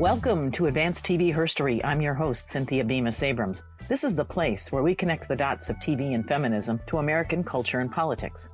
Welcome to Advanced TV Herstory. I'm your host, Cynthia Bemis Abrams. This is the place where we connect the dots of TV and feminism to American culture and politics.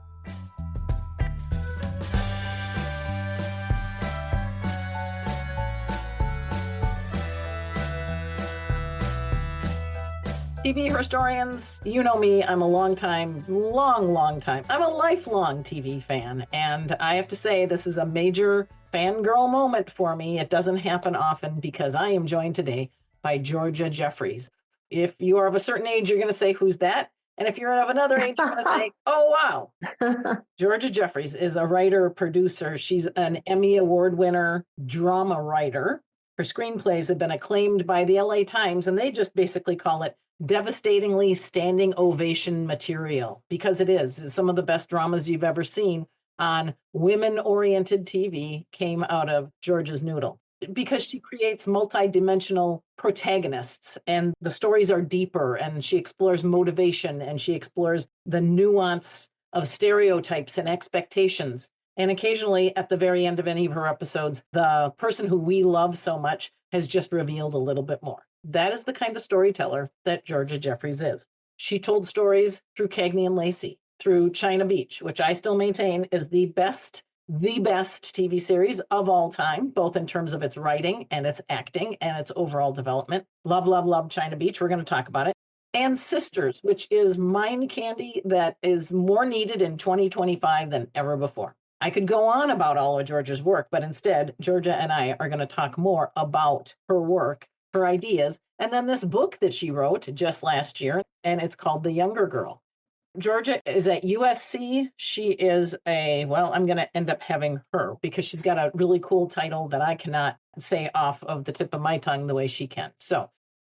TV historians, you know me, I'm a long time, I'm a lifelong TV fan. And I have to say, this is a major fangirl moment for me. It doesn't happen often because I am joined today by Georgia Jeffries. If you are of a certain age, you're going to say, who's that? And if you're of another age, you're going to say, oh, wow. Georgia Jeffries is a writer, producer. She's an Emmy Award winner, drama writer. Her screenplays have been acclaimed by the LA Times, and they just basically call it devastatingly standing ovation material, because it is. Some of the best dramas you've ever seen on women-oriented TV came out of Georgia's noodle, because she creates multi-dimensional protagonists, and the stories are deeper, and she explores motivation, and she explores the nuance of stereotypes and expectations. And occasionally, at the very end of any of her episodes, the person who we love so much has just revealed a little bit more. That is the kind of storyteller that Georgia Jeffries is. She told stories through Cagney and Lacey, through China Beach, which I still maintain is the best TV series of all time, both in terms of its writing and its acting and its overall development. Love, love, love China Beach. We're going to talk about it. And Sisters, which is mind candy that is more needed in 2025 than ever before. I could go on about all of Georgia's work, but instead, Georgia and I are going to talk more about her work, her ideas, and then this book that she wrote just last year, and it's called The Younger Girl. Georgia is at USC. She is I'm going to end up having her because she's got a really cool title that I cannot say off of the tip of my tongue the way she can. So,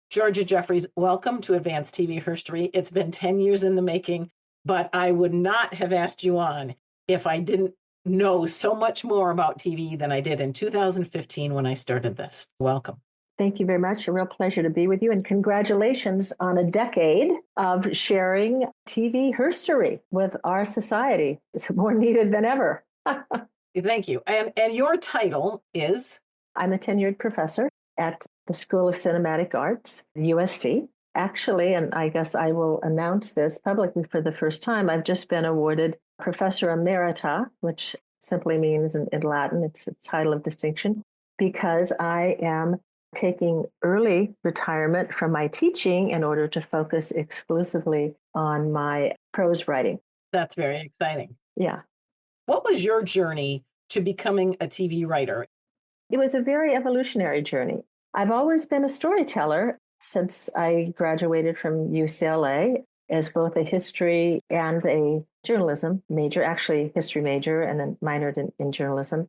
Georgia Jeffries, welcome to Advanced TV Herstory. It's been 10 years in the making, but I would not have asked you on if I didn't know so much more about TV than I did in 2015 when I started this. Welcome. Thank you very much. A real pleasure to be with you. And congratulations on a decade of sharing TV herstory with our society. It's more needed than ever. Thank you. And your title is? I'm a tenured professor at the School of Cinematic Arts, USC. Actually, and I guess I will announce this publicly for the first time, I've just been awarded Professor Emerita, which simply means in Latin, it's a title of distinction, because I am taking early retirement from my teaching in order to focus exclusively on my prose writing. That's very exciting. Yeah. What was your journey to becoming a TV writer? It was a very evolutionary journey. I've always been a storyteller since I graduated from UCLA as both a history and a journalism major, actually history major, and then minored in journalism.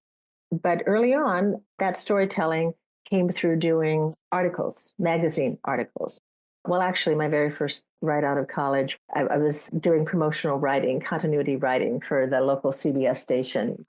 But early on, that storytelling came through doing articles, magazine articles. Well, actually, my very first right out of college, I was doing promotional writing, continuity writing for the local CBS station.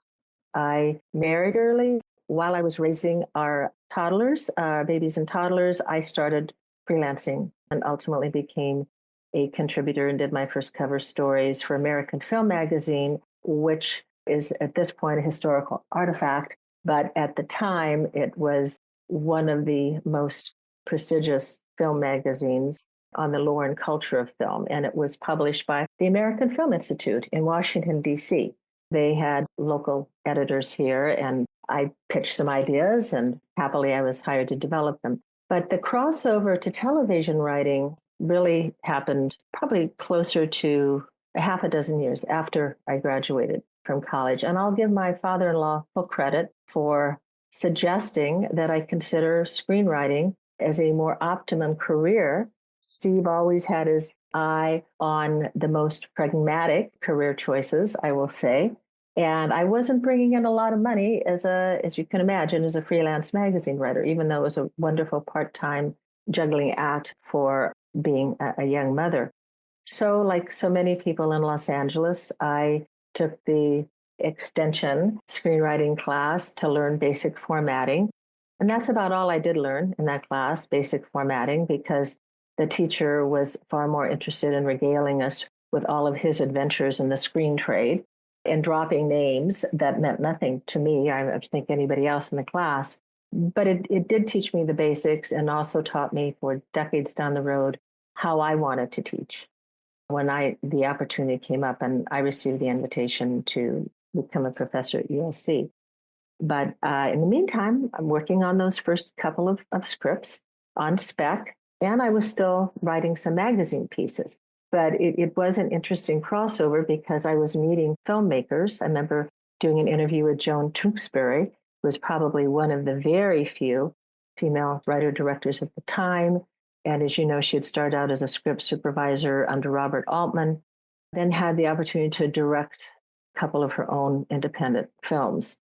I married early. While I was raising our toddlers, babies and toddlers, I started freelancing and ultimately became a contributor and did my first cover stories for American Film Magazine, which is at this point a historical artifact. But at the time, it was one of the most prestigious film magazines on the lore and culture of film. And it was published by the American Film Institute in Washington, D.C. They had local editors here, and I pitched some ideas, and happily I was hired to develop them. But the crossover to television writing really happened probably closer to a half a dozen years after I graduated from college. And I'll give my father-in-law full credit for suggesting that I consider screenwriting as a more optimum career. Steve always had his eye on the most pragmatic career choices, I will say. And I wasn't bringing in a lot of money as you can imagine, as a freelance magazine writer, even though it was a wonderful part-time juggling act for being a young mother. So like so many people in Los Angeles, I took the extension screenwriting class to learn basic formatting. And that's about all I did learn in that class, basic formatting, because the teacher was far more interested in regaling us with all of his adventures in the screen trade and dropping names that meant nothing to me, I think anybody else in the class. But it did teach me the basics and also taught me for decades down the road how I wanted to teach. When the opportunity came up and I received the invitation to become a professor at USC. But in the meantime, I'm working on those first couple of scripts on spec, and I was still writing some magazine pieces. But it was an interesting crossover because I was meeting filmmakers. I remember doing an interview with Joan Tewksbury, who was probably one of the very few female writer-directors at the time. And as you know, she had started out as a script supervisor under Robert Altman, then had the opportunity to direct a couple of her own independent films.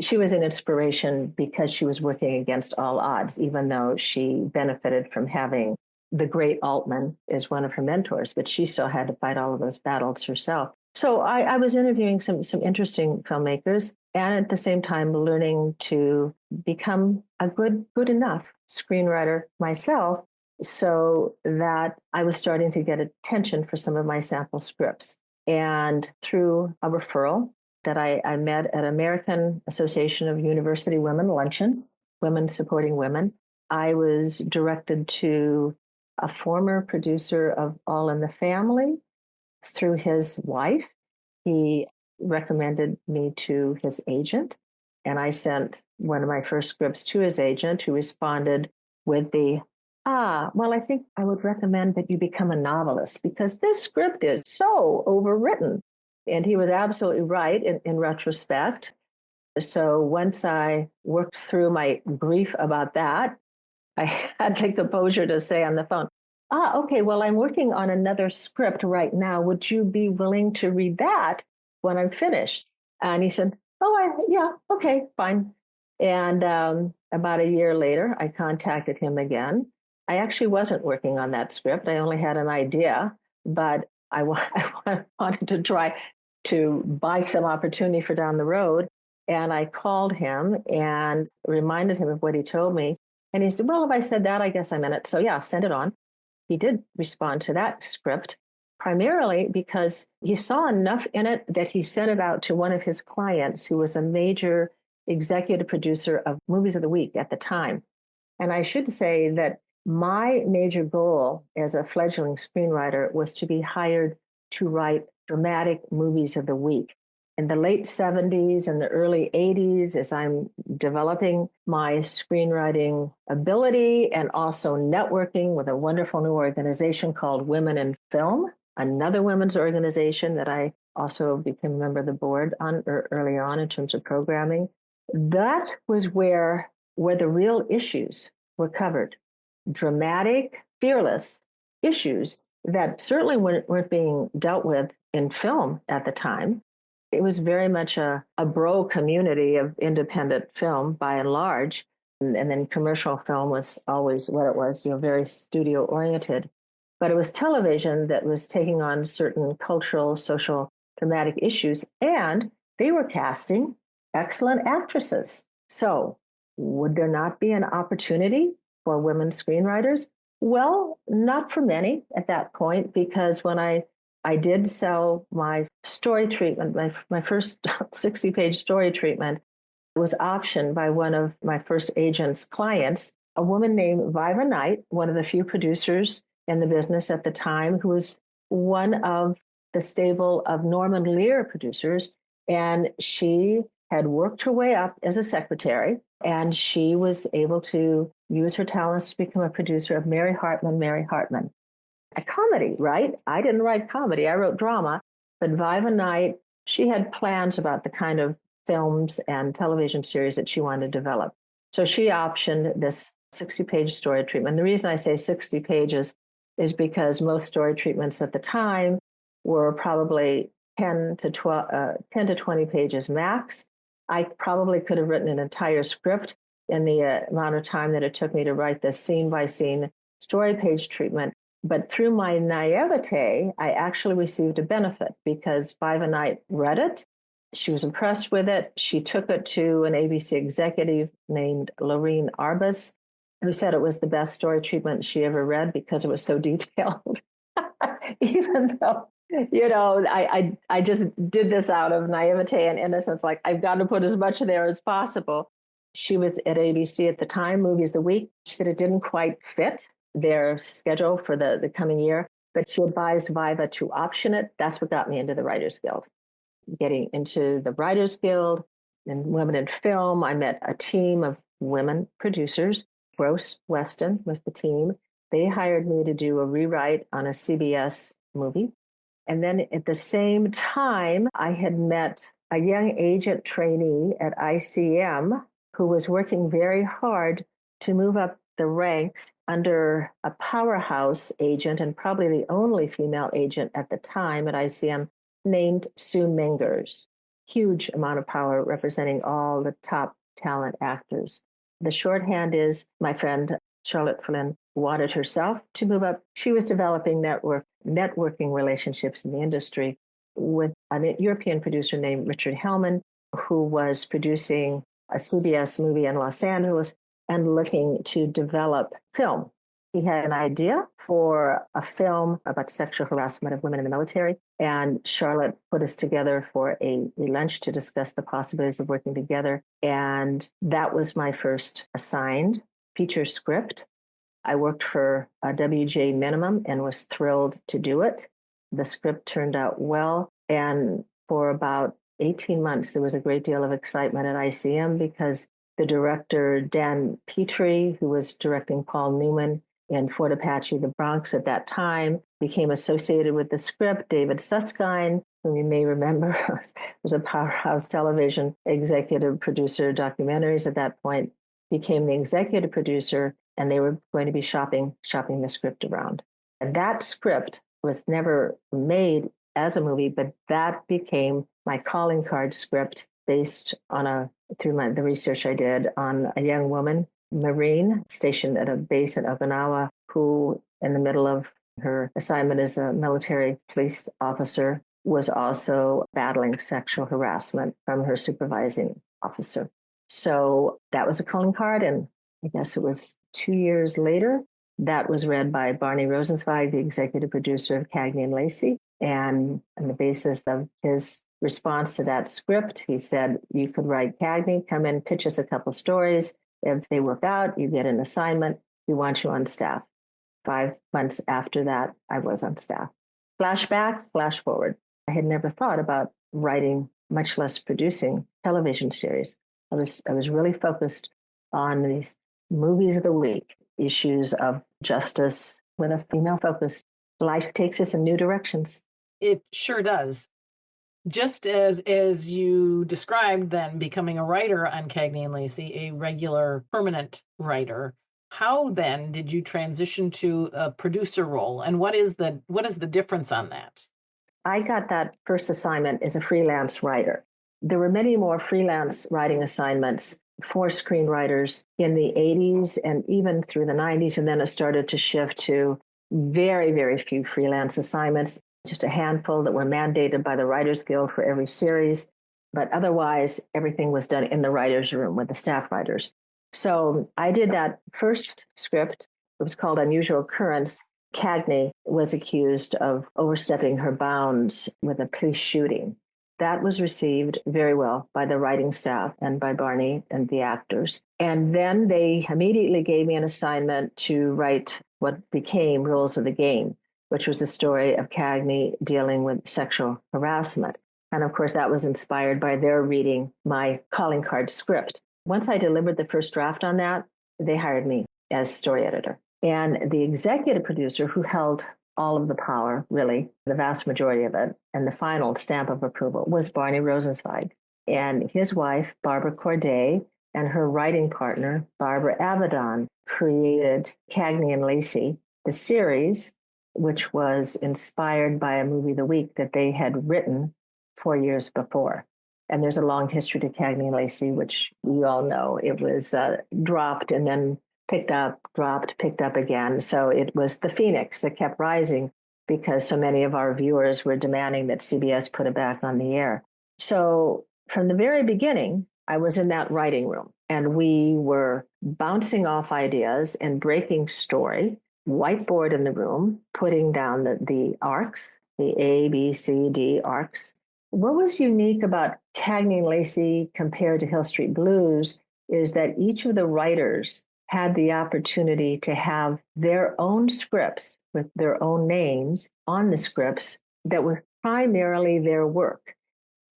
She was an inspiration because she was working against all odds, even though she benefited from having the great Altman as one of her mentors, but she still had to fight all of those battles herself. So I was interviewing some interesting filmmakers and at the same time learning to become a good enough screenwriter myself, so that I was starting to get attention for some of my sample scripts. And through a referral that I met at American Association of University Women Luncheon, Women Supporting Women, I was directed to a former producer of All in the Family through his wife. He recommended me to his agent, and I sent one of my first scripts to his agent, who responded with well, I think I would recommend that you become a novelist because this script is so overwritten. And he was absolutely right in retrospect. So once I worked through my grief about that, I had the composure to say on the phone, okay, well, I'm working on another script right now. Would you be willing to read that when I'm finished? And he said, yeah, okay, fine. And about a year later, I contacted him again. I actually wasn't working on that script. I only had an idea, but I wanted to try to buy some opportunity for down the road. And I called him and reminded him of what he told me. And he said, well, if I said that, I guess I'm in it. So yeah, send it on. He did respond to that script, primarily because he saw enough in it that he sent it out to one of his clients, who was a major executive producer of Movies of the Week at the time. And I should say that my major goal as a fledgling screenwriter was to be hired to write dramatic movies of the week. In the late 70s and the early 80s, as I'm developing my screenwriting ability and also networking with a wonderful new organization called Women in Film, another women's organization that I also became a member of the board on early on in terms of programming, that was where the real issues were covered. Dramatic, fearless issues that certainly weren't being dealt with in film at the time. It was very much a bro community of independent film by and large. And then commercial film was always what it was, very studio oriented. But it was television that was taking on certain cultural, social, thematic issues. And they were casting excellent actresses. So would there not be an opportunity for women screenwriters? Well, not for many at that point, because when I did sell my story treatment, my first 60-page story treatment was optioned by one of my first agent's clients, a woman named Viva Knight, one of the few producers in the business at the time, who was one of the stable of Norman Lear producers. And she had worked her way up as a secretary, and she was able to use her talents to become a producer of Mary Hartman. A comedy, right? I didn't write comedy, I wrote drama. But Viva Knight, she had plans about the kind of films and television series that she wanted to develop. So she optioned this 60-page story treatment. The reason I say 60 pages is because most story treatments at the time were probably 10 to 20 pages max. I probably could have written an entire script in the amount of time that it took me to write this scene-by-scene story page treatment. But through my naivete, I actually received a benefit because Viva Knight read it. She was impressed with it. She took it to an ABC executive named Lorene Arbus, who said it was the best story treatment she ever read because it was so detailed. Even though, I just did this out of naivete and innocence, like I've got to put as much there as possible. She was at ABC at the time, Movies of the Week. She said it didn't quite fit their schedule for the coming year, but she advised Viva to option it. That's what got me into the Writers Guild. Getting into the Writers Guild and Women in Film, I met a team of women producers. Gross Weston was the team. They hired me to do a rewrite on a CBS movie. And then at the same time, I had met a young agent trainee at ICM who was working very hard to move up the ranks under a powerhouse agent, and probably the only female agent at the time at ICM, named Sue Mengers. Huge amount of power, representing all the top talent actors. The shorthand is my friend Charlotte Flynn wanted herself to move up. She was developing networking relationships in the industry with a European producer named Richard Hellman, who was producing a CBS movie in Los Angeles and looking to develop film. He had an idea for a film about sexual harassment of women in the military, and Charlotte put us together for a lunch to discuss the possibilities of working together. And that was my first assigned feature script. I worked for a WJ minimum and was thrilled to do it. The script turned out well. And for about 18 months, there was a great deal of excitement at ICM because the director, Dan Petrie, who was directing Paul Newman in Fort Apache, the Bronx at that time, became associated with the script. David Susskind, whom you may remember, was a Powerhouse Television executive producer of documentaries at that point, became the executive producer, and they were going to be shopping the script around. And that script was never made as a movie, but that became my calling card script based on the research I did on a young woman, Marine, stationed at a base in Okinawa, who in the middle of her assignment as a military police officer was also battling sexual harassment from her supervising officer. So that was a calling card. And I guess it was 2 years later, that was read by Barney Rosenzweig, the executive producer of Cagney and Lacey. And on the basis of his response to that script, he said, you could write Cagney, come in, pitch us a couple stories. If they work out, you get an assignment. We want you on staff. 5 months after that, I was on staff. Flashback, flash forward. I had never thought about writing, much less producing television series. I was really focused on these movies of the week, issues of justice with a female focus. Life takes us in new directions. It sure does. Just as you described then becoming a writer on Cagney and Lacey, a regular permanent writer, how then did you transition to a producer role? And what is the difference on that? I got that first assignment as a freelance writer. There were many more freelance writing assignments for screenwriters in the 80s and even through the 90s. And then it started to shift to very, very few freelance assignments, just a handful that were mandated by the Writers Guild for every series. But otherwise, everything was done in the writer's room with the staff writers. So I did that first script. It was called Unusual Occurrence. Cagney was accused of overstepping her bounds with a police shooting. That was received very well by the writing staff and by Barney and the actors. And then they immediately gave me an assignment to write what became Rules of the Game, which was the story of Cagney dealing with sexual harassment. And of course, that was inspired by their reading my calling card script. Once I delivered the first draft on that, they hired me as story editor. And the executive producer, who held all of the power, really, the vast majority of it, and the final stamp of approval, was Barney Rosenzweig. And his wife, Barbara Corday, and her writing partner, Barbara Avedon, created Cagney and Lacey, the series, which was inspired by a movie of the week that they had written 4 years before. And there's a long history to Cagney and Lacey, which you all know. It was dropped and then picked up, dropped, picked up again. So it was the phoenix that kept rising because so many of our viewers were demanding that CBS put it back on the air. So from the very beginning, I was in that writing room and we were bouncing off ideas and breaking story, whiteboard in the room, putting down the arcs, the A, B, C, D arcs. What was unique about Cagney and Lacey compared to Hill Street Blues is that each of the writers had the opportunity to have their own scripts with their own names on the scripts that were primarily their work.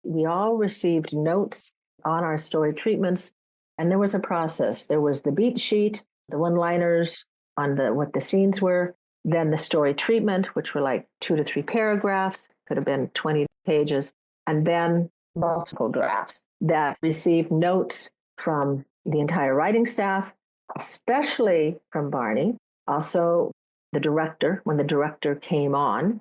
We all received notes on our story treatments, and there was a process. There was the beat sheet, the one-liners on what the scenes were, then the story treatment, which were like 2 to 3 paragraphs, could have been 20 pages, and then multiple drafts that received notes from the entire writing staff, especially from Barney, also the director, when the director came on.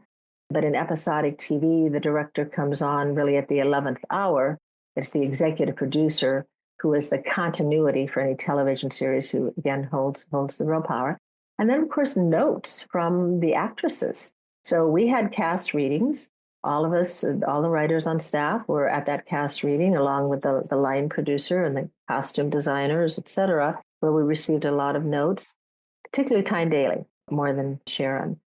But in episodic TV, the director comes on really at the 11th hour. It's the executive producer who is the continuity for any television series, who again holds the real power. And then, of course, notes from the actresses. So we had cast readings. All of us, all the writers on staff were at that cast reading, along with the line producer and the costume designers, et cetera, where we received a lot of notes, particularly Tyne Daly, more than Sharon.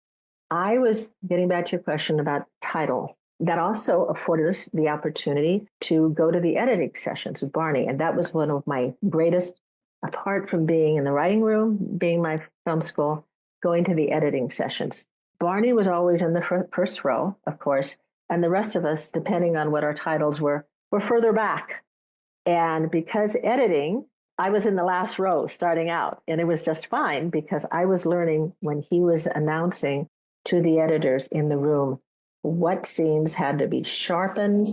I was getting back to your question about title. That also afforded us the opportunity to go to the editing sessions with Barney. And that was one of my greatest, apart from being in the writing room, being my film school, going to the editing sessions. Barney was always in the first row, of course, and the rest of us, depending on what our titles were further back. And because editing, I was in the last row starting out, and it was just fine because I was learning when he was announcing to the editors in the room what scenes had to be sharpened,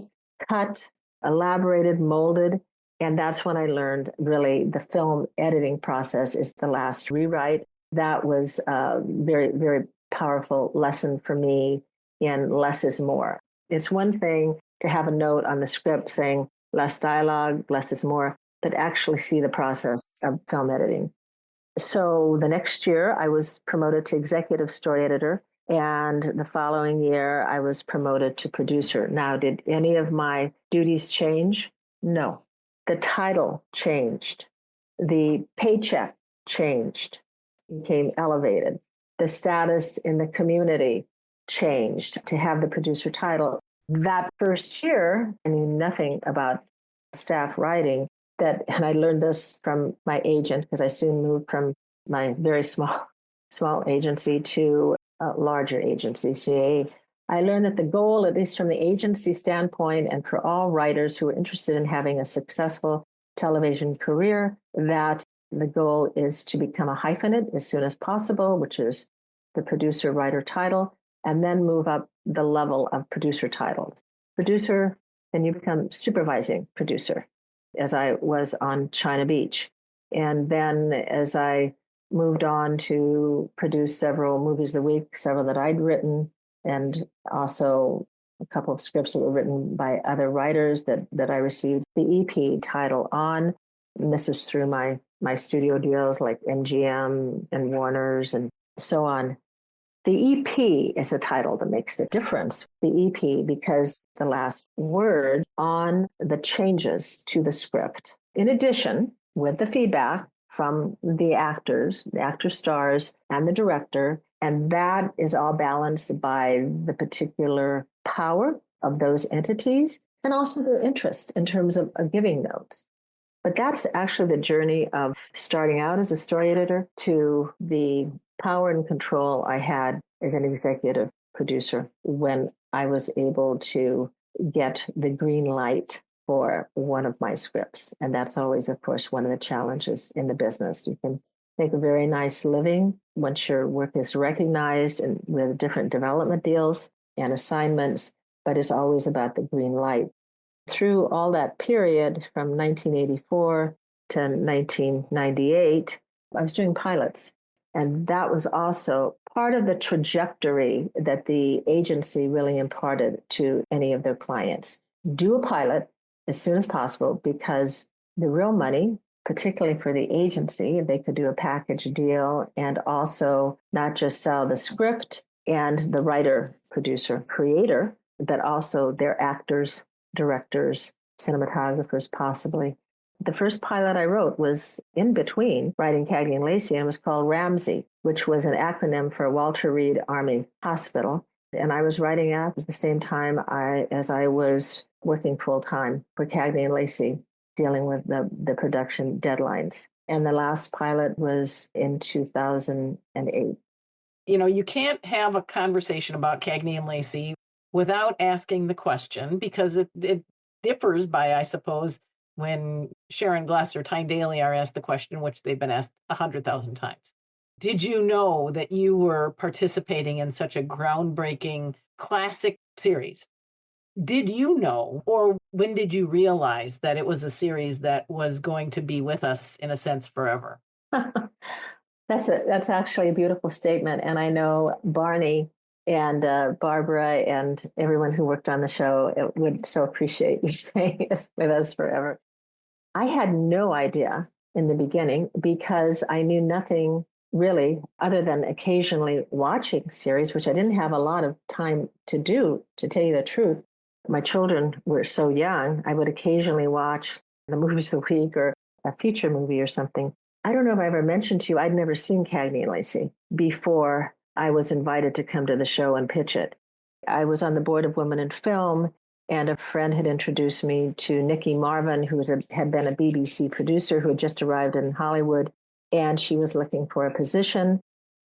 cut, elaborated, molded. And that's when I learned really the film editing process is the last rewrite. That was a very, very powerful lesson for me in less is more. It's one thing to have a note on the script saying less dialogue, less is more, but actually see the process of film editing. So the next year I was promoted to executive story editor. And the following year, I was promoted to producer. Now, did any of my duties change? No. The title changed. The paycheck changed, became elevated. The status in the community changed to have the producer title. That first year, I knew nothing about staff writing. And I learned this from my agent because I soon moved from my very small agency to a larger agency, CA. I learned that the goal, at least from the agency standpoint, and for all writers who are interested in having a successful television career, that the goal is to become a hyphenate as soon as possible, which is the producer-writer title, and then move up the level of producer title. Producer, then you become supervising producer, as I was on China Beach. And then as I moved on to produce several movies of the week, several that I'd written, and also a couple of scripts that were written by other writers that I received the EP title on. And this is through my studio deals like MGM and Warner's and so on. The EP is the title that makes the difference. The EP, because the last word on the changes to the script. In addition, with the feedback from the actor stars, and the director. And that is all balanced by the particular power of those entities and also their interest in terms of giving notes. But that's actually the journey of starting out as a story editor to the power and control I had as an executive producer when I was able to get the green light for one of my scripts. And that's always, of course, one of the challenges in the business. You can make a very nice living once your work is recognized and with different development deals and assignments, but it's always about the green light. Through all that period from 1984 to 1998, I was doing pilots. And that was also part of the trajectory that the agency really imparted to any of their clients. Do a pilot as soon as possible, because the real money, particularly for the agency, they could do a package deal and also not just sell the script and the writer, producer, creator, but also their actors, directors, cinematographers, possibly. The first pilot I wrote was in between writing Cagney and Lacey, and it was called Ramsey, which was an acronym for Walter Reed Army Hospital. And I was writing at the same time as I was working full-time for Cagney and Lacey. dealing with the production deadlines. And the last pilot was in 2008. You can't have a conversation about Cagney and Lacey without asking the question, because it differs by, I suppose, when Sharon Gless or Tyne Daly are asked the question, which they've been asked 100,000 times. Did you know that you were participating in such a groundbreaking classic series? Did you know, or when did you realize that it was a series that was going to be with us, in a sense, forever? That's actually a beautiful statement. And I know Barney and Barbara and everyone who worked on the show would so appreciate you staying with us forever. I had no idea in the beginning, because I knew nothing really other than occasionally watching series, which I didn't have a lot of time to do, to tell you the truth. My children were so young, I would occasionally watch the movies of the week or a feature movie or something. I don't know if I ever mentioned to you, I'd never seen Cagney and Lacey before I was invited to come to the show and pitch it. I was on the board of Women in Film, and a friend had introduced me to Nikki Marvin, who had been a BBC producer who had just arrived in Hollywood, and she was looking for a position.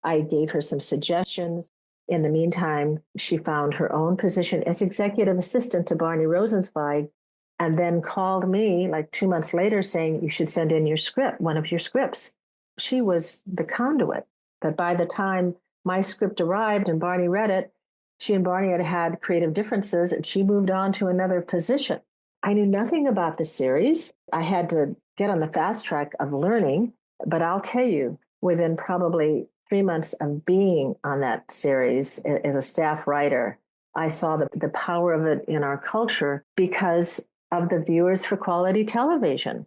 I gave her some suggestions. In the meantime, she found her own position as executive assistant to Barney Rosenzweig, and then called me like 2 months later saying, you should send in your script, one of your scripts. She was the conduit. But by the time my script arrived and Barney read it, she and Barney had had creative differences, and she moved on to another position. I knew nothing about the series. I had to get on the fast track of learning, but I'll tell you, within probably 3 months of being on that series as a staff writer, I saw the power of it in our culture because of the Viewers for Quality Television,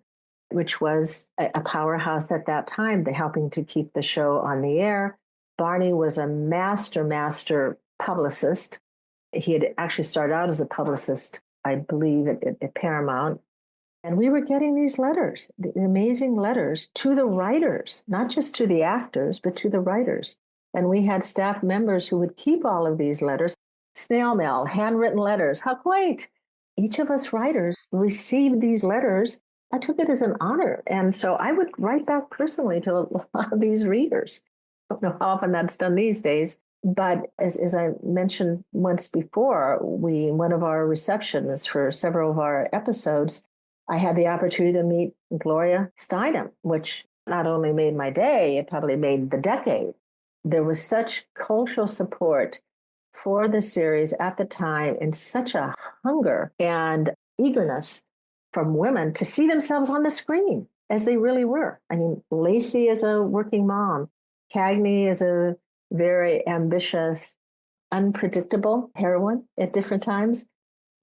which was a powerhouse at that time, helping to keep the show on the air. Barney was a master publicist. He had actually started out as a publicist, I believe, at Paramount. And we were getting these letters, these amazing letters to the writers, not just to the actors, but to the writers. And we had staff members who would keep all of these letters, snail mail, handwritten letters. How quaint. Each of us writers received these letters. I took it as an honor. And so I would write back personally to a lot of these readers. I don't know how often that's done these days. But as I mentioned once before, one of our receptions for several of our episodes, I had the opportunity to meet Gloria Steinem, which not only made my day, it probably made the decade. There was such cultural support for the series at the time, and such a hunger and eagerness from women to see themselves on the screen as they really were. I mean, Lacey is a working mom. Cagney is a very ambitious, unpredictable heroine at different times.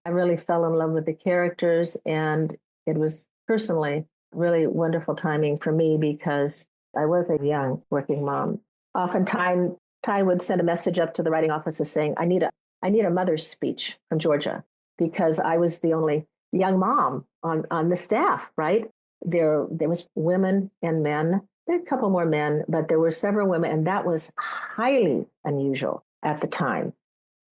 I really fell in love with the characters, and it was personally really wonderful timing for me because I was a young working mom. Oftentimes, Ty would send a message up to the writing offices saying, I need a mother's speech from Georgia, because I was the only young mom on the staff, right? There was women and men. There were a couple more men, but there were several women, and that was highly unusual at the time.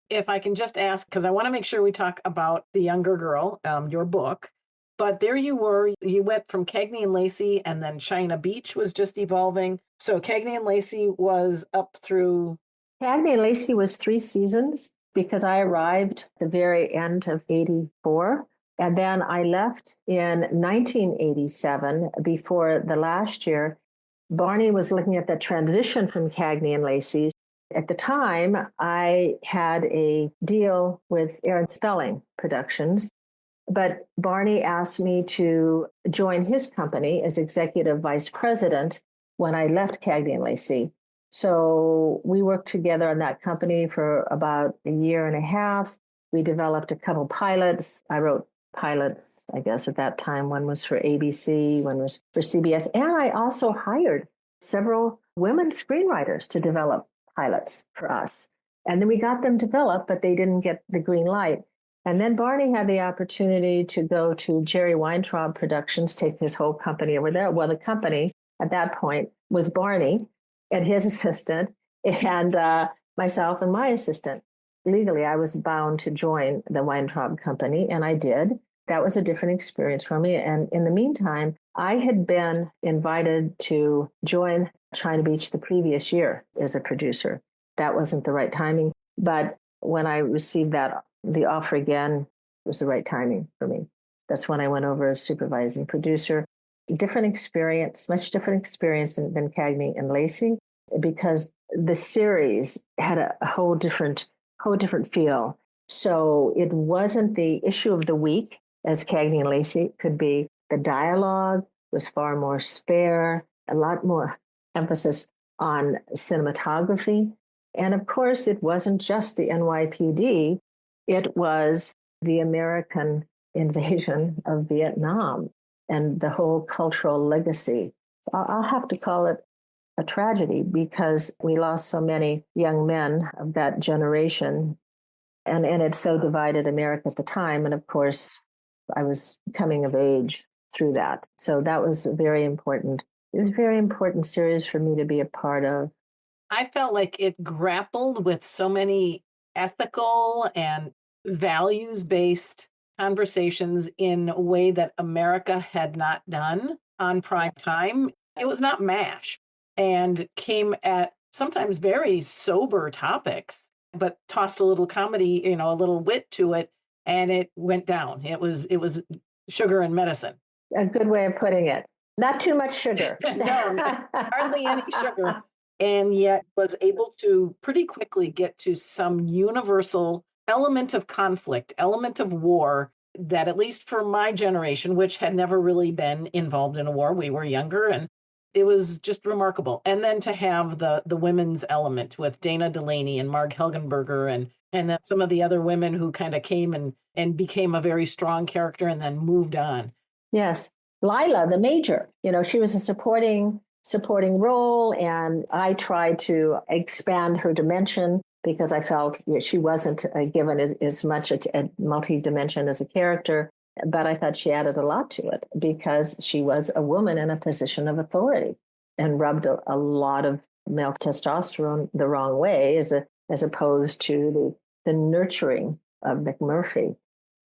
If I can just ask, because I want to make sure we talk about The Younger Girl, your book, but there you were, you went from Cagney and Lacey, and then China Beach was just evolving. So Cagney and Lacey was up through... Cagney and Lacey was 3 seasons because I arrived at the very end of 84. And then I left in 1987 before the last year. Barney was looking at the transition from Cagney and Lacey. At the time, I had a deal with Aaron Spelling Productions, but Barney asked me to join his company as executive vice president when I left Cagney and Lacey. So we worked together on that company for about a year and a half. We developed a couple pilots. I wrote pilots, I guess, at that time. One was for ABC, one was for CBS. And I also hired several women screenwriters to develop pilots for us. And then we got them developed, but they didn't get the green light. And then Barney had the opportunity to go to Jerry Weintraub Productions, take his whole company over there. Well, the company at that point was Barney and his assistant and myself and my assistant. Legally, I was bound to join the Weintraub company, and I did. that was a different experience for me. And in the meantime, I had been invited to join China Beach the previous year as a producer. That wasn't the right timing. But when I received the offer again, it was the right timing for me. That's when I went over as supervising producer. Different experience, much different experience than Cagney and Lacey, because the series had a whole different feel. So it wasn't the issue of the week as Cagney and Lacey could be. The dialogue was far more spare, a lot more emphasis on cinematography. And of course, it wasn't just the NYPD, it was the American invasion of Vietnam and the whole cultural legacy. I'll have to call it a tragedy because we lost so many young men of that generation. And it so divided America at the time. And of course, I was coming of age through that. So that was very important. It was a very important series for me to be a part of. I felt like it grappled with so many ethical and values-based conversations in a way that America had not done on prime time. It was not MASH and came at sometimes very sober topics, but tossed a little comedy, a little wit to it, and it went down. It was sugar and medicine. A good way of putting it. Not too much sugar. No, hardly any sugar. And yet was able to pretty quickly get to some universal element of conflict, element of war that, at least for my generation, which had never really been involved in a war, we were younger, and it was just remarkable. And then to have the women's element with Dana Delaney and Marg Helgenberger and then some of the other women who kind of came and became a very strong character and then moved on. Yes. Lila, the major, she was a supporting role, and I tried to expand her dimension because I felt she wasn't given as much a multi-dimension as a character, but I thought she added a lot to it because she was a woman in a position of authority and rubbed a lot of male testosterone the wrong way as opposed to the nurturing of McMurphy.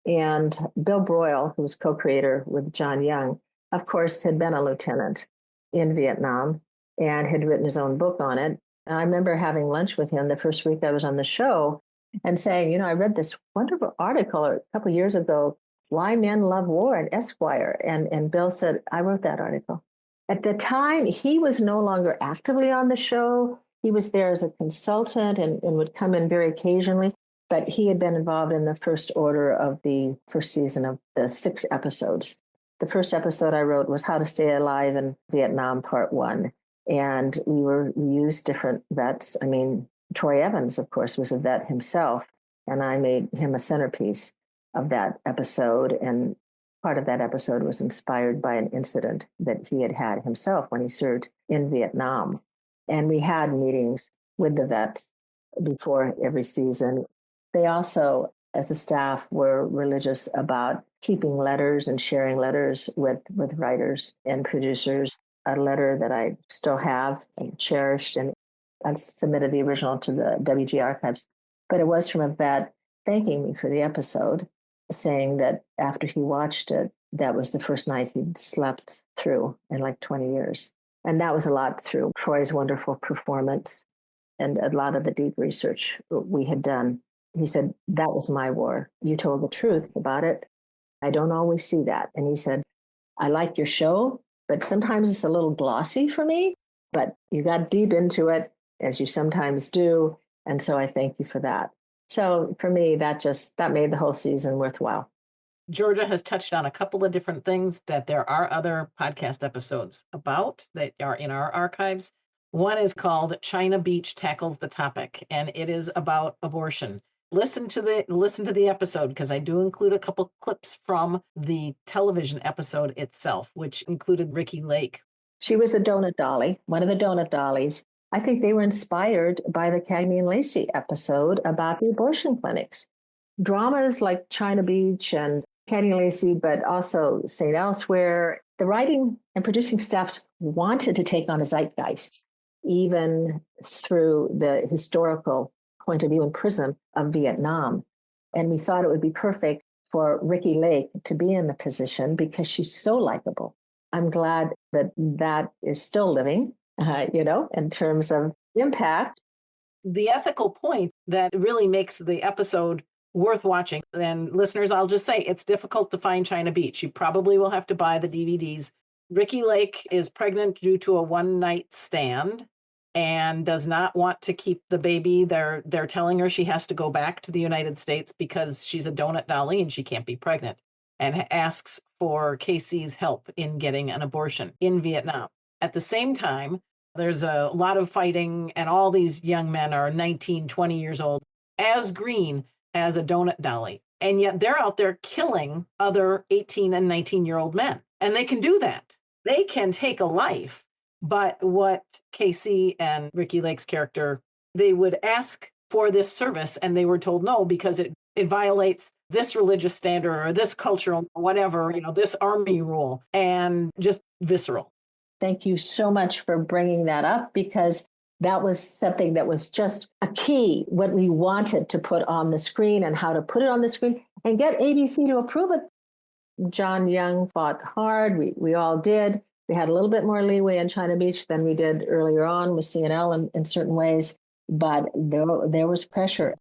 And Bill Broyle, who was co-creator with John Young, of course, had been a lieutenant in Vietnam and had written his own book on it. And I remember having lunch with him the first week I was on the show and saying, I read this wonderful article a couple of years ago, Why Men Love War in Esquire. And Bill said, I wrote that article. At the time, he was no longer actively on the show. He was there as a consultant and would come in very occasionally. But he had been involved in the first order of the first season of the 6 episodes. The first episode I wrote was How to Stay Alive in Vietnam, Part 1. And we used different vets. I mean, Troy Evans, of course, was a vet himself. And I made him a centerpiece of that episode. And part of that episode was inspired by an incident that he had had himself when he served in Vietnam. And we had meetings with the vets before every season. They also, as a staff, were religious about keeping letters and sharing letters with writers and producers. A letter that I still have and cherished, and I submitted the original to the WG archives. But it was from a vet thanking me for the episode, saying that after he watched it, that was the first night he'd slept through in like 20 years. And that was a lot through Troy's wonderful performance and a lot of the deep research we had done. He said, that was my war. You told the truth about it. I don't always see that. And he said, I like your show, but sometimes it's a little glossy for me, but you got deep into it, as you sometimes do. And so I thank you for that. So for me, that made the whole season worthwhile. Georgia has touched on a couple of different things that there are other podcast episodes about that are in our archives. One is called China Beach Tackles the Topic, and it is about abortion. Listen to the episode because I do include a couple clips from the television episode itself, which included Ricki Lake. She was the donut dolly, one of the donut dollies. I think they were inspired by the Cagney and Lacey episode about the abortion clinics. Dramas like China Beach and Cagney and Lacey, but also St. Elsewhere, the writing and producing staffs wanted to take on a zeitgeist, even through the historical point of view and prism of Vietnam. And we thought it would be perfect for Ricki Lake to be in the position because she's so likable. I'm glad that that is still living, in terms of impact. The ethical point that really makes the episode worth watching, and listeners, I'll just say it's difficult to find China Beach. You probably will have to buy the DVDs. Ricki Lake is pregnant due to a one-night stand and does not want to keep the baby. They're telling her she has to go back to the United States because she's a donut dolly and she can't be pregnant, and asks for Casey's help in getting an abortion in Vietnam. At the same time, there's a lot of fighting, and all these young men are 19, 20 years old, as green as a donut dolly. And yet they're out there killing other 18 and 19-year-old men. And they can do that. They can take a life. But what Casey and Ricki Lake's character, they would ask for this service, and they were told no because it violates this religious standard or this cultural whatever, this army rule, and just visceral. Thank you so much for bringing that up, because that was something that was just a key, what we wanted to put on the screen and how to put it on the screen and get ABC to approve it. John Young fought hard. We all did. We had a little bit more leeway in China Beach than we did earlier on with CNL in certain ways, but there was pressure.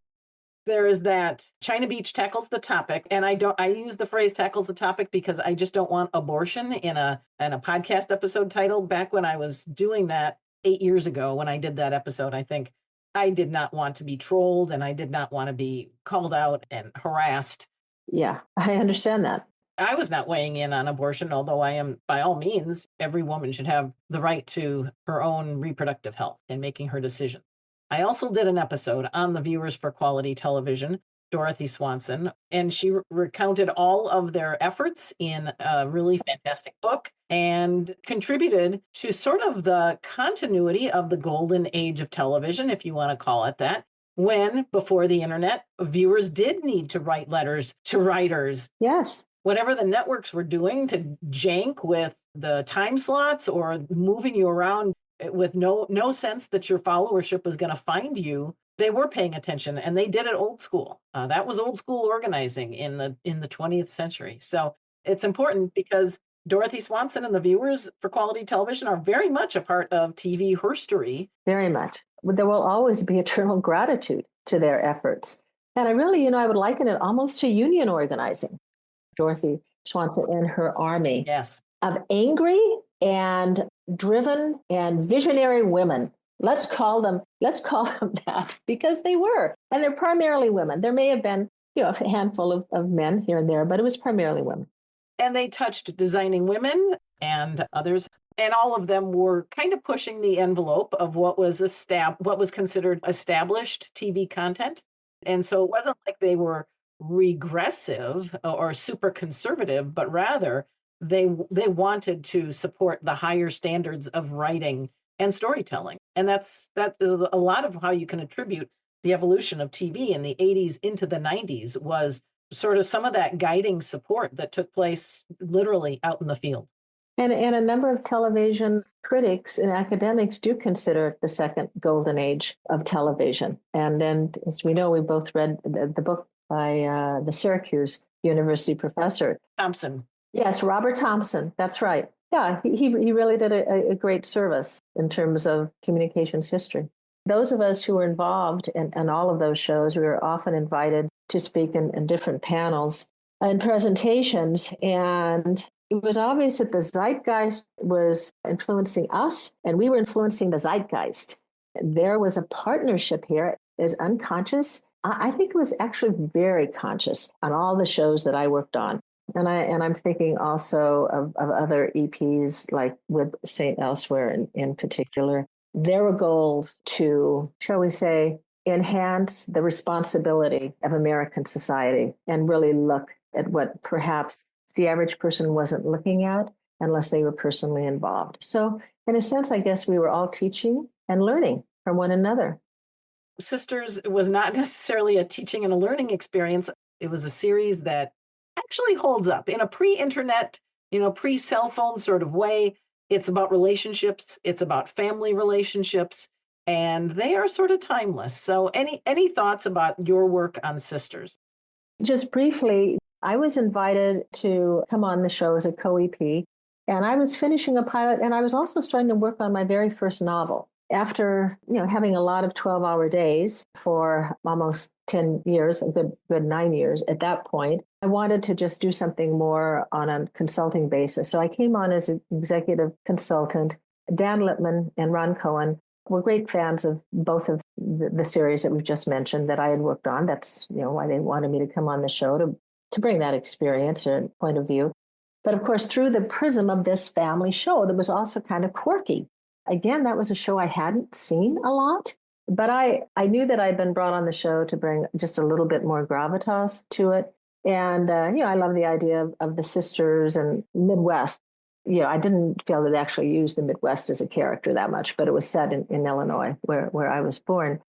There is that China Beach tackles the topic, and I use the phrase tackles the topic because I just don't want abortion in a podcast episode title. Back when I was doing that 8 years ago, when I did that episode, I think I did not want to be trolled, and I did not want to be called out and harassed. Yeah, I understand that. I was not weighing in on abortion, although I am, by all means, every woman should have the right to her own reproductive health and making her decision. I also did an episode on the Viewers for Quality Television, Dorothy Swanson, and she recounted all of their efforts in a really fantastic book and contributed to sort of the continuity of the golden age of television, if you want to call it that, when, before the internet, viewers did need to write letters to writers. Yes. Whatever the networks were doing to jank with the time slots or moving you around with no sense that your followership was going to find you, they were paying attention, and they did it old school. That was old school organizing in the 20th century. So it's important because Dorothy Swanson and the Viewers for Quality Television are very much a part of TV herstory. Very much. There will always be eternal gratitude to their efforts. And I really, I would liken it almost to union organizing. Dorothy Swanson and her army of angry and driven and visionary women. Let's call them that, because they were. And they're primarily women. There may have been, a handful of men here and there, but it was primarily women. And they touched designing women and others. And all of them were kind of pushing the envelope of what was considered established TV content. And so it wasn't like they were regressive or super conservative, but rather they wanted to support the higher standards of writing and storytelling. And that is a lot of how you can attribute the evolution of TV in the 80s into the 90s was sort of some of that guiding support that took place literally out in the field. And a number of television critics and academics do consider it the second golden age of television. And then, as we know, we both read the book by the Syracuse University professor. Thompson. Yes, Robert Thompson. That's right. Yeah, he really did a great service in terms of communications history. Those of us who were involved in all of those shows, we were often invited to speak in different panels and presentations. And it was obvious that the zeitgeist was influencing us, and we were influencing the zeitgeist. There was a partnership here, as unconscious. I think it was actually very conscious on all the shows that I worked on. And I'm thinking also of other EPs, like with St. Elsewhere in particular. There were goals to, shall we say, enhance the responsibility of American society and really look at what perhaps the average person wasn't looking at unless they were personally involved. So in a sense, I guess we were all teaching and learning from one another. Sisters was not necessarily a teaching and a learning experience. It was a series that actually holds up in a pre-internet, pre-cell phone sort of way. It's about relationships. It's about family relationships, and they are sort of timeless. So any thoughts about your work on Sisters? Just briefly, I was invited to come on the show as a co-EP, and I was finishing a pilot, and I was also starting to work on my very first novel. After, having a lot of 12-hour days for almost 10 years, a good 9 years at that point, I wanted to just do something more on a consulting basis. So I came on as an executive consultant. Dan Lippman and Ron Cohen were great fans of both of the series that we've just mentioned that I had worked on. That's, why they wanted me to come on the show to bring that experience or point of view. But of course, through the prism of this family show that was also kind of quirky. Again, that was a show I hadn't seen a lot, but I knew that I'd been brought on the show to bring just a little bit more gravitas to it. And, I love the idea of the sisters and Midwest. I didn't feel that they actually used the Midwest as a character that much, but it was set in Illinois, where I was born.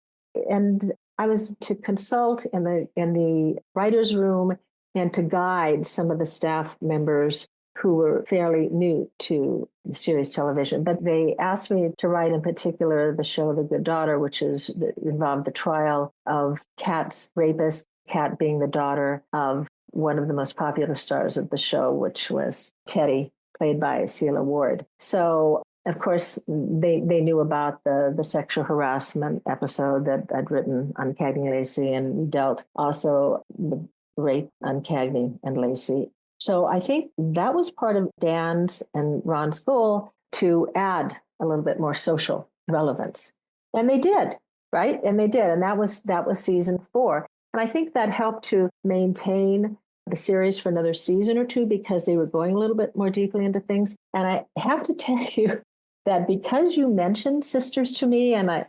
And I was to consult in the writer's room and to guide some of the staff members who were fairly new to the series television. But they asked me to write in particular the show The Good Daughter, which involved the trial of Kat's rapist, Kat being the daughter of one of the most popular stars of the show, which was Teddy, played by Celia Ward. So, of course, they knew about the sexual harassment episode that I'd written on Cagney and Lacey, and dealt also the rape on Cagney and Lacey. So I think that was part of Dan's and Ron's goal, to add a little bit more social relevance. And they did, right? And they did. And that was season 4. And I think that helped to maintain the series for another season or two, because they were going a little bit more deeply into things. And I have to tell you that because you mentioned sisters to me, and I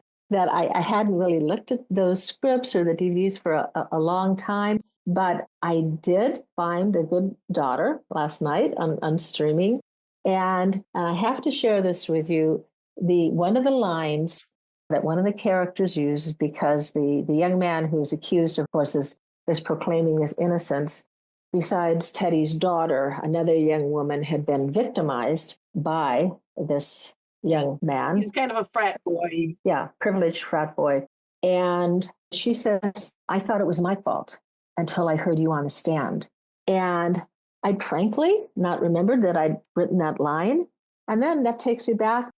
hadn't really looked at those scripts or the DVDs for a long time, but I did find The Good Daughter last night on streaming. And I have to share this with you. One of the lines that one of the characters uses, because the young man who's accused, of course, is proclaiming his innocence. Besides Teddy's daughter, another young woman had been victimized by this young man. He's kind of a frat boy. Yeah, privileged frat boy. And she says, I thought it was my fault until I heard you on the stand. And I'd frankly not remembered that I'd written that line. And then that takes me back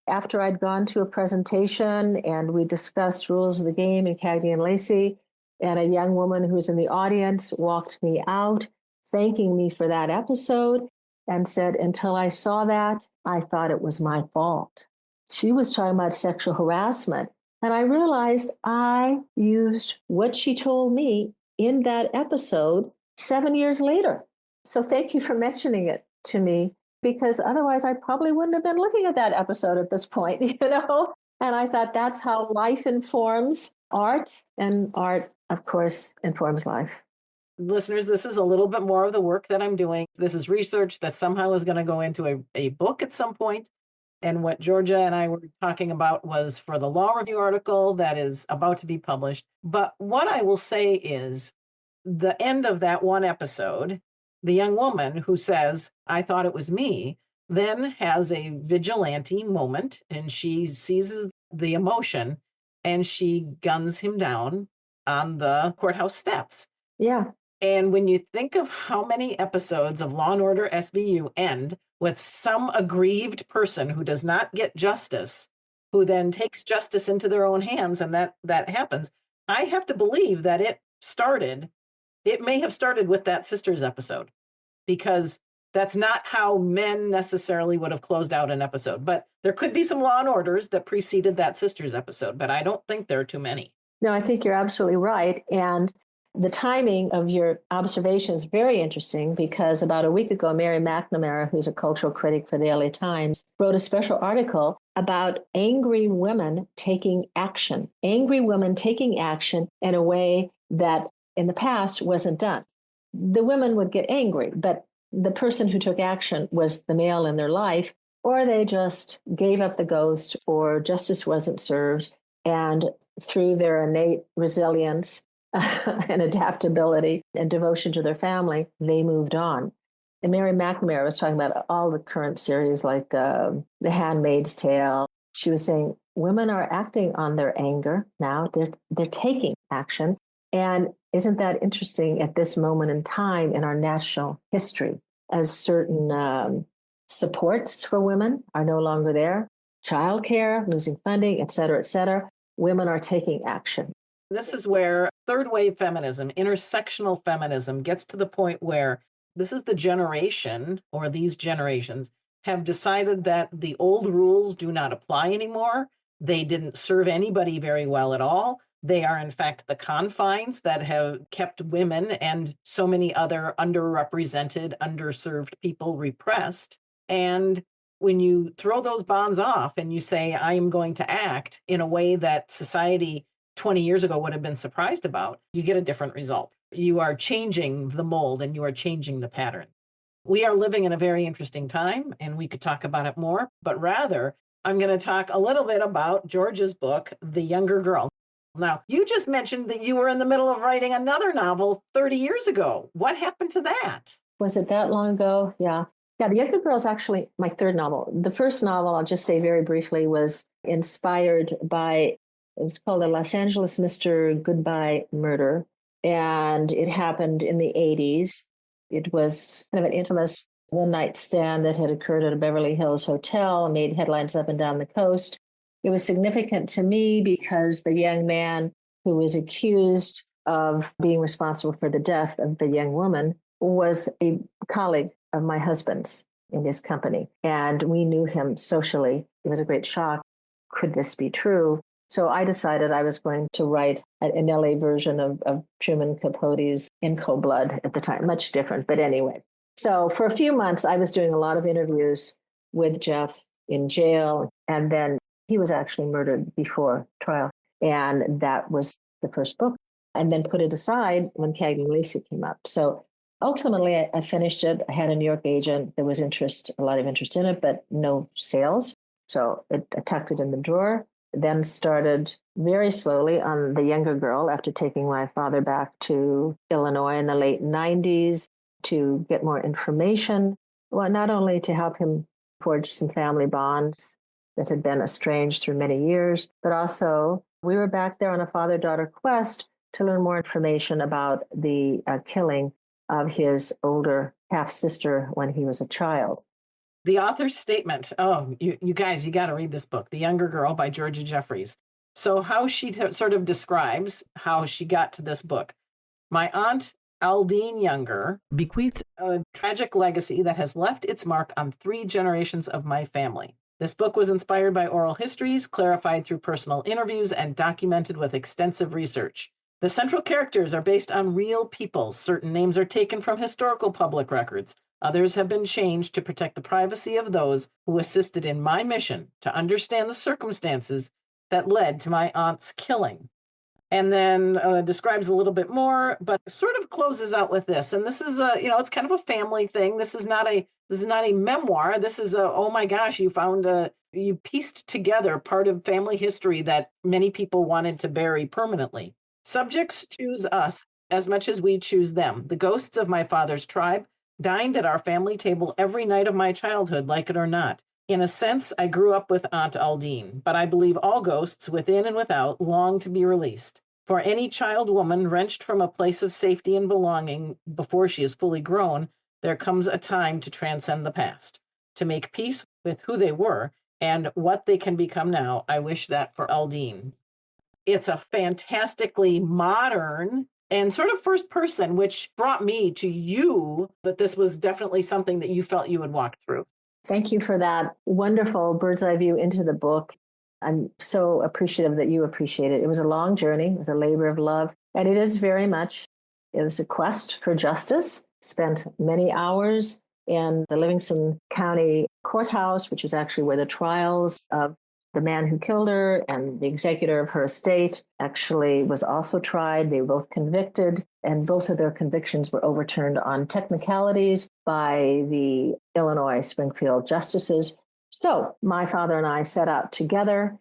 after I'd gone to a presentation and we discussed rules of the game in Cagney and Lacey. And a young woman who was in the audience walked me out, thanking me for that episode, and said, until I saw that, I thought it was my fault. She was talking about sexual harassment. And I realized I used what she told me in that episode 7 years later. So thank you for mentioning it to me, because otherwise I probably wouldn't have been looking at that episode at this point, And I thought that's how life informs art, and art, of course, informs life. Listeners, this is a little bit more of the work that I'm doing. This is research that somehow is going to go into a book at some point. And what Georgia and I were talking about was for the law review article that is about to be published. But what I will say is the end of that one episode, the young woman who says, I thought it was me, then has a vigilante moment, and she seizes the emotion and she guns him down on the courthouse steps. Yeah. And when you think of how many episodes of Law and Order SVU end with some aggrieved person who does not get justice, who then takes justice into their own hands, and that happens, I have to believe that it may have started with that sisters episode, because that's not how men necessarily would have closed out an episode. But there could be some Law and Orders that preceded that sisters episode, but I don't think there are too many. No, I think you're absolutely right. And the timing of your observation is very interesting, because about a week ago, Mary McNamara, who's a cultural critic for the LA Times, wrote a special article about angry women taking action in a way that in the past wasn't done. The women would get angry, but the person who took action was the male in their life, or they just gave up the ghost, or justice wasn't served. And through their innate resilience and adaptability and devotion to their family, they moved on. And Mary McNamara was talking about all the current series like The Handmaid's Tale. She was saying women are acting on their anger now. They're taking action. And isn't that interesting at this moment in time in our national history, as certain supports for women are no longer there, childcare, losing funding, et cetera, women are taking action. This is where third wave feminism, intersectional feminism gets to the point where this is the generation, or these generations have decided that the old rules do not apply anymore. They didn't serve anybody very well at all. They are, in fact, the confines that have kept women and so many other underrepresented, underserved people repressed. And when you throw those bonds off and you say, I am going to act in a way that society 20 years ago would have been surprised about, you get a different result. You are changing the mold and you are changing the pattern. We are living in a very interesting time, and we could talk about it more, but rather, I'm going to talk a little bit about Georgia's book, The Younger Girl. Now, you just mentioned that you were in the middle of writing another novel 30 years ago. What happened to that? Was it that long ago? Yeah. Yeah, The Younger Girl is actually my third novel. The first novel, I'll just say very briefly, was inspired by, it was called The Los Angeles Mr. Goodbye Murder, and it happened in the 80s. It was kind of an infamous one-night stand that had occurred at a Beverly Hills hotel and made headlines up and down the coast. It was significant to me because the young man who was accused of being responsible for the death of the young woman was a colleague of my husband's in his company. And we knew him socially. It was a great shock. Could this be true? So I decided I was going to write an LA version of Truman Capote's In Cold Blood at the time, much different, but anyway. So for a few months, I was doing a lot of interviews with Jeff in jail, and then he was actually murdered before trial. And that was the first book, and then put it aside when Cagney and Lacey came up. So ultimately, I finished it. I had a New York agent. There was a lot of interest in it, but no sales. So I tucked it in the drawer, then started very slowly on The Younger Girl after taking my father back to Illinois in the late 90s to get more information. Well, not only to help him forge some family bonds that had been estranged through many years, but also we were back there on a father-daughter quest to learn more information about the killing of his older half-sister when he was a child. The author's statement. Oh, you guys, you got to read this book, The Younger Girl by Georgia Jeffries. So how she sort of describes how she got to this book. My aunt, Aldine Younger, bequeathed a tragic legacy that has left its mark on 3 generations of my family. This book was inspired by oral histories, clarified through personal interviews, and documented with extensive research. The central characters are based on real people. Certain names are taken from historical public records. Others have been changed to protect the privacy of those who assisted in my mission to understand the circumstances that led to my aunt's killing. And then describes a little bit more, but sort of closes out with this. And this is it's kind of a family thing. This is not a memoir. This is oh my gosh, you pieced together part of family history that many people wanted to bury permanently. Subjects choose us as much as we choose them. The ghosts of my father's tribe dined at our family table every night of my childhood, like it or not. In a sense, I grew up with Aunt Aldine, but I believe all ghosts, within and without, long to be released. For any child woman wrenched from a place of safety and belonging before she is fully grown, there comes a time to transcend the past, to make peace with who they were and what they can become now. I wish that for Aldine. It's a fantastically modern and sort of first person, which brought me to you that this was definitely something that you felt you would walk through. Thank you for that wonderful bird's eye view into the book. I'm so appreciative that you appreciate it. It was a long journey. It was a labor of love. And it is very much, it was a quest for justice. Spent many hours in the Livingston County Courthouse, which is actually where the trials of the man who killed her and the executor of her estate actually was also tried. They were both convicted, and both of their convictions were overturned on technicalities by the Illinois Springfield justices. So my father and I set out together.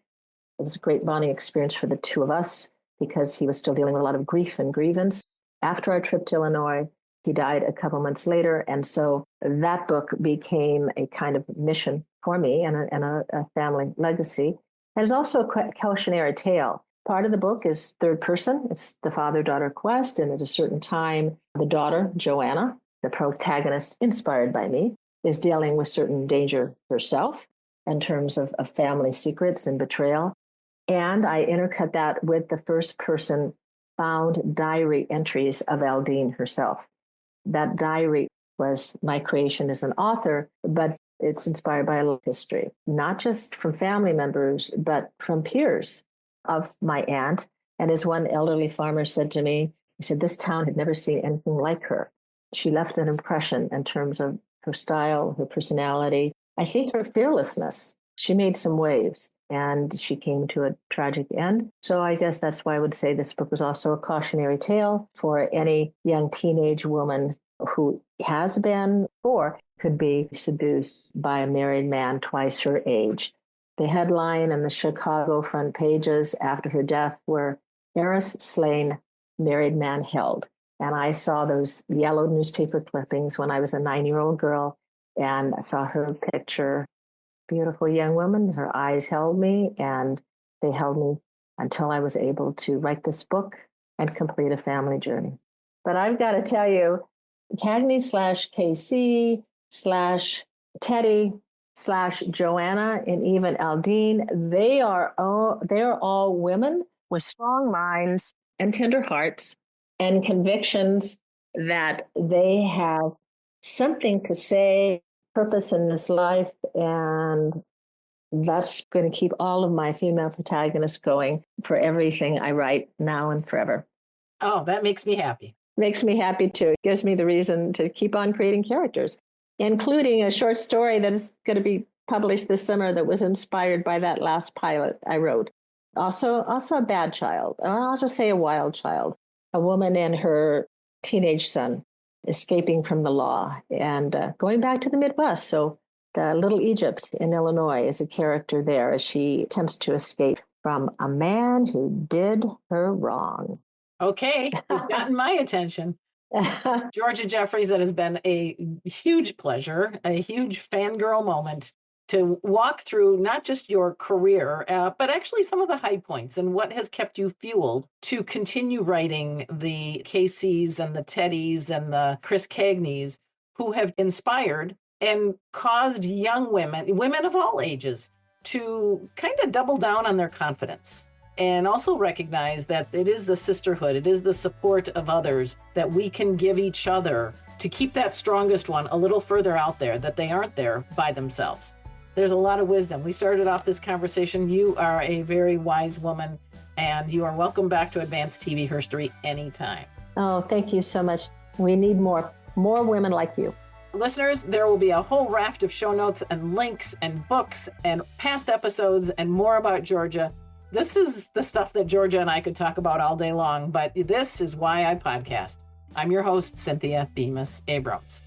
It was a great bonding experience for the two of us because he was still dealing with a lot of grief and grievance. After our trip to Illinois, he died a couple months later. And so that book became a kind of mission for me and a family legacy. And it's also a cautionary tale. Part of the book is third person. It's the father-daughter quest. And at a certain time, the daughter, Joanna, the protagonist inspired by me, is dealing with certain danger herself in terms of family secrets and betrayal. And I intercut that with the first person found diary entries of Aldine herself. That diary was my creation as an author, but it's inspired by a little history, not just from family members, but from peers of my aunt. And as one elderly farmer said to me, he said, this town had never seen anything like her. She left an impression in terms of her style, her personality. I think her fearlessness. She made some waves and she came to a tragic end. So I guess that's why I would say this book was also a cautionary tale for any young teenage woman who has been or could be seduced by a married man twice her age. The headline in the Chicago front pages after her death were heiress slain, married man held. And I saw those yellow newspaper clippings when I was a 9-year-old girl, and I saw her picture. Beautiful young woman, her eyes held me, and they held me until I was able to write this book and complete a family journey. But I've got to tell you, Cagney /KC/Teddy /Joanna and even Aldine, they are all women with strong minds and tender hearts and convictions that they have something to say, purpose in this life, and that's going to keep all of my female protagonists going for everything I write now and forever. Oh, that makes me happy. Makes me happy too. It gives me the reason to keep on creating characters, including a short story that is going to be published this summer that was inspired by that last pilot I wrote. Also a bad child. I'll just say a wild child, a woman and her teenage son escaping from the law and going back to the Midwest. So the little Egypt in Illinois is a character there as she attempts to escape from a man who did her wrong. Okay, you've gotten my attention. Georgia Jeffries, it has been a huge pleasure, a huge fangirl moment to walk through not just your career, but actually some of the high points and what has kept you fueled to continue writing the KCs and the Teddys and the Chris Cagneys, who have inspired and caused young women of all ages, to kind of double down on their confidence. And also recognize that it is the sisterhood, it is the support of others that we can give each other to keep that strongest one a little further out there, that they aren't there by themselves. There's a lot of wisdom. We started off this conversation. You are a very wise woman, and you are welcome back to Advanced TV Herstory anytime. Oh, thank you so much. We need more women like you. Listeners, there will be a whole raft of show notes and links and books and past episodes and more about Georgia. This is the stuff that Georgia and I could talk about all day long, but this is why I podcast. I'm your host, Cynthia Bemis Abrams.